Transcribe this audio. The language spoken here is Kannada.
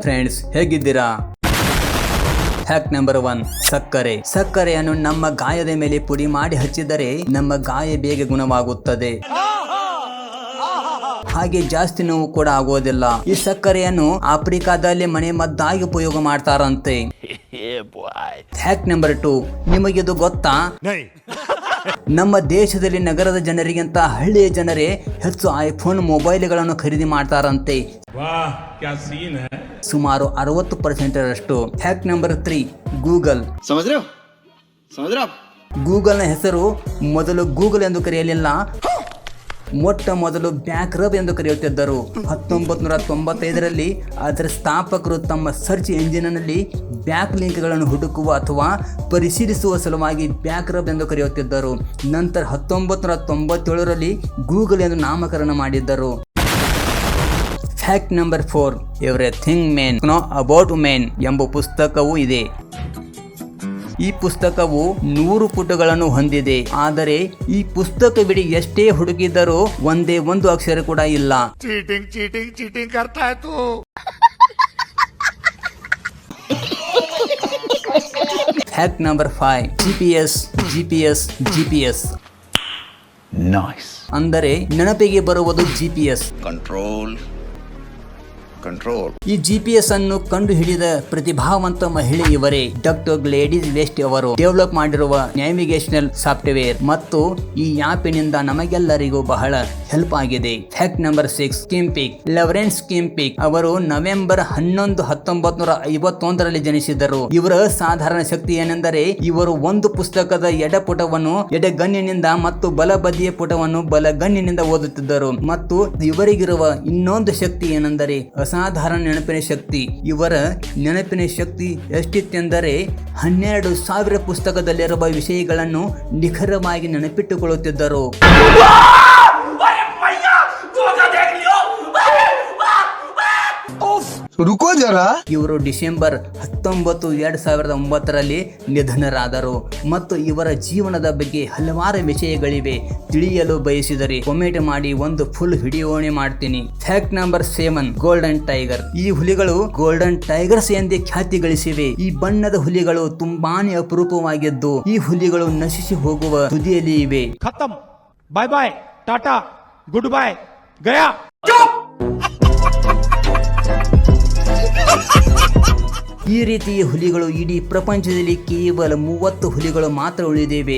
ಫ್ರೆಂಡ್ಸ್, ಹೇಗಿದ್ದೀರಾ? ಹ್ಯಾಕ್ ನಂಬರ್ 1, ಸಕ್ಕರೆ. ಸಕ್ಕರೆಯನ್ನು ನಮ್ಮ ಗಾಯದ ಮೇಲೆ ಪುಡಿ ಮಾಡಿ ಹಚ್ಚಿದರೆ ನಮ್ಮ ಗಾಯ ಬೇಗ ಗುಣವಾಗುತ್ತದೆ. ಹಾಗೆ ಜಾಸ್ತಿ ನೋವು ಕೂಡ ಆಗೋದಿಲ್ಲ. ಈ ಸಕ್ಕರೆಯನ್ನು ಆಫ್ರಿಕಾದಲ್ಲಿ ಮನೆ ಮದ್ದಾಗಿ ಉಪಯೋಗ ಮಾಡ್ತಾರಂತೆ. ಹ್ಯಾಕ್ ನಂಬರ್ 2, ನಿಮಗಿದು ಗೊತ್ತಾ? ನಮ್ಮ ದೇಶದಲ್ಲಿ ನಗರದ ಜನರಿಗಿಂತ ಹಳ್ಳಿಯ ಜನರೇ ಹೆಚ್ಚು ಐಫೋನ್ ಮೊಬೈಲ್ಗಳನ್ನು ಖರೀದಿ ಮಾಡ್ತಾರಂತೆ. ಸುಮಾರು 60% ಹ್ಯಾಕ್ ನಂಬರ್ 3, ಗೂಗಲ್. ಗೂಗಲ್ನ ಹೆಸರು ಮೊದಲು ಗೂಗಲ್ ಎಂದು ಕರೆಯಲಿಲ್ಲ, ಮೊಟ್ಟ ಮೊದಲು ಬ್ಯಾಕ್ ರಬ್ ಎಂದು ಕರೆಯುತ್ತಿದ್ದರು. 1995ರಲ್ಲಿ ಅದರ ಸ್ಥಾಪಕರು ತಮ್ಮ ಸರ್ಚ್ ಎಂಜಿನ್ನಲ್ಲಿ ಬ್ಯಾಕ್ ಲಿಂಕ್ಗಳನ್ನು ಹುಡುಕುವ ಅಥವಾ ಪರಿಶೀಲಿಸುವ ಸಲುವಾಗಿ ಬ್ಯಾಕ್ ರಬ್ ಎಂದು ಕರೆಯುತ್ತಿದ್ದರು. ನಂತರ 1997ರಲ್ಲಿ ಗೂಗಲ್ ಎಂದು ನಾಮಕರಣ ಮಾಡಿದ್ದರು. Fact number 4, everything men know about men ಎಂಬ ಪುಸ್ತಕವೂ ಇದೆ. ಈ ಪುಸ್ತಕವು 100 ಪುಟಗಳನ್ನು ಹೊಂದಿದೆ. ಆದರೆ ಈ ಪುಸ್ತಕವಿಡೀ ಎಷ್ಟೇ ಹುಡುಕಿದರೂ ಒಂದೇ ಒಂದು ಅಕ್ಷರ ಕೂಡ ಇಲ್ಲ. ಚೀಟಿಂಗ್ ಕರ್ತಾ ಇತ್ತು. Fact number 5, GPS. ನೈಸ್. ಅಂದರೆ ನೆನಪಿಗೆ ಬರುವುದು GPS. ಕಂಟ್ರೋಲ್. ಈ GPS ಅನ್ನು ಕಂಡು ಹಿಡಿದ ಪ್ರತಿಭಾವಂತ ಮಹಿಳೆ ಇವರೇ. ಡಾಕ್ಟರ್ ಗ್ಲೇಡಿಸ್ ವೆಸ್ಟ್ ಅವರು ಡೆವಲಪ್ ಮಾಡಿರುವ ನ್ಯಾವಿಗೇಷನಲ್ ಸಾಫ್ಟ್ವೇರ್ ಮತ್ತು ಈ ಆ್ಯಪಿನಿಂದ ನಮಗೆಲ್ಲರಿಗೂ ಬಹಳ ಹೆಲ್ಪ್ ಆಗಿದೆ. Fact number 6, ಸ್ಕಿಂಪಿಕ್. ಲಾರೆನ್ಸ್ ಸ್ಕಿಂಪಿಕ್ ಅವರು ನವೆಂಬರ್ 11, 1951ರಲ್ಲಿ ಜನಿಸಿದರು. ಇವರ ಸಾಧಾರಣ ಶಕ್ತಿ ಏನೆಂದರೆ ಇವರು ಒಂದು ಪುಸ್ತಕದ ಎಡಪುಟವನ್ನು ಎಡಗಣ್ಣಿನಿಂದ ಮತ್ತು ಬಲಬದಿಯ ಪುಟವನ್ನು ಬಲಗಣ್ಣಿನಿಂದ ಓದುತ್ತಿದ್ದರು. ಮತ್ತು ಇವರಿಗಿರುವ ಇನ್ನೊಂದು ಶಕ್ತಿ ಏನೆಂದರೆ ಅಸಾಧಾರಣ ನೆನಪಿನ ಶಕ್ತಿ. ಇವರ ನೆನಪಿನ ಶಕ್ತಿ ಎಷ್ಟಿತ್ತೆಂದರೆ 12,000 ಪುಸ್ತಕದಲ್ಲಿರುವ ವಿಷಯಗಳನ್ನು ನಿಖರವಾಗಿ ನೆನಪಿಟ್ಟುಕೊಳ್ಳುತ್ತಿದ್ದರು. ಇವರು ಡಿಸೆಂಬರ್ 19, 2009ರಲ್ಲಿ ನಿಧನರಾದರು. ಮತ್ತು ಇವರ ಜೀವನದ ಬಗ್ಗೆ ಹಲವಾರು ವಿಷಯಗಳಿವೆ. ತಿಳಿಯಲು ಬಯಸಿದರೆ ಕಾಮೆಂಟ್ ಮಾಡಿ, ಒಂದು ಫುಲ್ ವಿಡಿಯೋನೇ ಮಾಡ್ತೀನಿ. Fact number 7, golden tiger. ಈ ಹುಲಿಗಳು ಗೋಲ್ಡನ್ ಟೈಗರ್ಸ್ ಎಂದೇ ಖ್ಯಾತಿ ಗಳಿಸಿವೆ. ಈ ಬಣ್ಣದ ಹುಲಿಗಳು ತುಂಬಾನೇ ಅಪರೂಪವಾಗಿದ್ದು ಈ ಹುಲಿಗಳು ನಶಿಸಿ ಹೋಗುವ ತುದಿಯಲ್ಲಿ ಇವೆ. ಖತಮ್, ಬಾಯ್ ಬಾಯ್, ಟಾಟಾ, ಗುಡ್ ಬಾಯ್, ಗಯಾ. ಈ ರೀತಿಯ ಹುಲಿಗಳು ಇಡೀ ಪ್ರಪಂಚದಲ್ಲಿ ಕೇವಲ 30 ಹುಲಿಗಳು ಮಾತ್ರ ಉಳಿದಿವೆ.